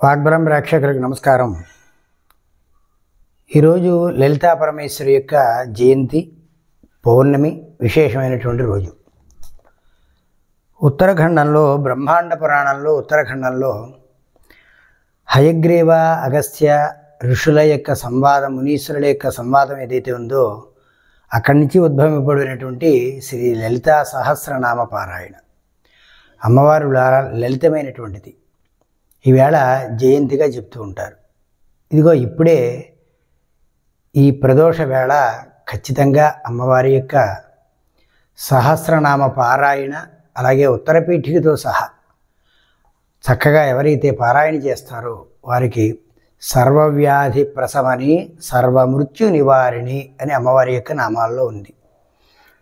వాగ్బలం ప్రేక్షకులకు నమస్కారం. ఈరోజు లలితా పరమేశ్వరి యొక్క జయంతి పౌర్ణమి విశేషమైనటువంటి రోజు. ఉత్తరాఖండంలో బ్రహ్మాండ పురాణంలో ఉత్తరాఖండంలో హయగ్రీవ అగస్త్య ఋషుల యొక్క సంవాదం, మునీశ్వరుల యొక్క సంవాదం ఏదైతే ఉందో అక్కడి నుంచి ఉద్భవింపబడినటువంటి శ్రీ లలితా సహస్రనామ పారాయణ. అమ్మవారు లలితమైనటువంటిది. ఈవేళ జయంతిగా చెప్తూ ఉంటారు. ఇదిగో ఇప్పుడే ఈ ప్రదోష వేళ ఖచ్చితంగా అమ్మవారి యొక్క సహస్రనామ పారాయణ, అలాగే ఉత్తరపీఠికతో సహా చక్కగా ఎవరైతే పారాయణ చేస్తారో వారికి సర్వవ్యాధి ప్రసమని సర్వమృత్యు నివారిణి అని అమ్మవారి యొక్క నామాల్లో ఉంది.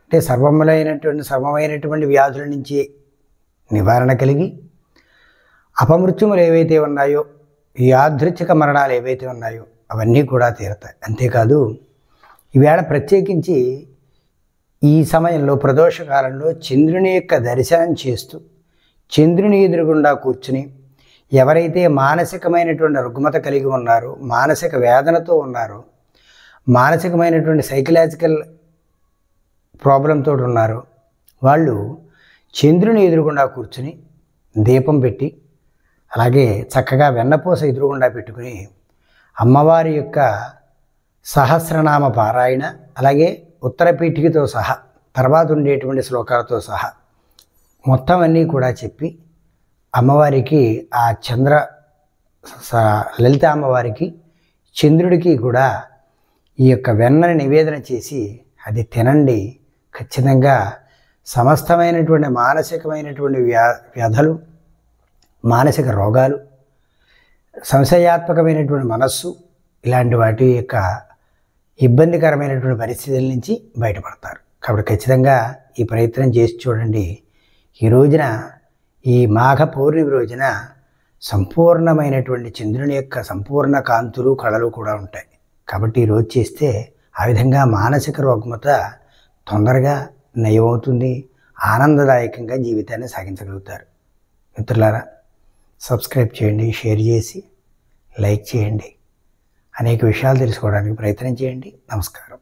అంటే సర్వమైనటువంటి వ్యాధుల నుంచి నివారణ కలిగి అపమృత్యుములు ఏవైతే ఉన్నాయో, ఈ యాదృచ్ఛిక మరణాలు ఏవైతే ఉన్నాయో అవన్నీ కూడా తీరతాయి. అంతేకాదు ఈవేళ ప్రత్యేకించి ఈ సమయంలో ప్రదోషకాలంలో చంద్రుని యొక్క దర్శనం చేస్తూ చంద్రుని ఎదురుగుండా కూర్చుని ఎవరైతే మానసికమైనటువంటి రుగ్మత కలిగి ఉన్నారో, మానసిక వేదనతో ఉన్నారో, మానసికమైనటువంటి సైకలాజికల్ ప్రాబ్లంతో ఉన్నారో వాళ్ళు చంద్రుని ఎదురుగుండా కూర్చుని దీపం పెట్టి, అలాగే చక్కగా వెన్నపూస ఎదురుగుండా పెట్టుకుని అమ్మవారి యొక్క సహస్రనామ పారాయణ, అలాగే ఉత్తరపీఠికతో సహా తర్వాత ఉండేటువంటి శ్లోకాలతో సహా మొత్తం అన్నీ కూడా చెప్పి అమ్మవారికి ఆ లలిత అమ్మవారికి చంద్రుడికి కూడా ఈ యొక్క వెన్నని నివేదన చేసి అది తినండి. ఖచ్చితంగా సమస్తమైనటువంటి మానసికమైనటువంటి వ్యధలు, మానసిక రోగాలు, సంశయాత్మకమైనటువంటి మనస్సు, ఇలాంటి వాటి యొక్క ఇబ్బందికరమైనటువంటి పరిస్థితుల నుంచి బయటపడతారు. కాబట్టి ఖచ్చితంగా ఈ ప్రయత్నం చేసి చూడండి. ఈ రోజున, ఈ మాఘ పౌర్ణమి రోజున సంపూర్ణమైనటువంటి చంద్రుని యొక్క సంపూర్ణ కాంతులు, కళలు కూడా ఉంటాయి. కాబట్టి ఈరోజు చేస్తే ఆ విధంగా మానసిక రుగ్మత తొందరగా నయమవుతుంది. ఆనందదాయకంగా జీవితాన్ని సాగించగలుగుతారు. మిత్రులారా, సబ్స్క్రైబ్ చేయండి, షేర్ చేసి లైక్ చేయండి, అనేక విషయాలు తెలుసుకోవడానికి ప్రయత్నం చేయండి. నమస్కారం.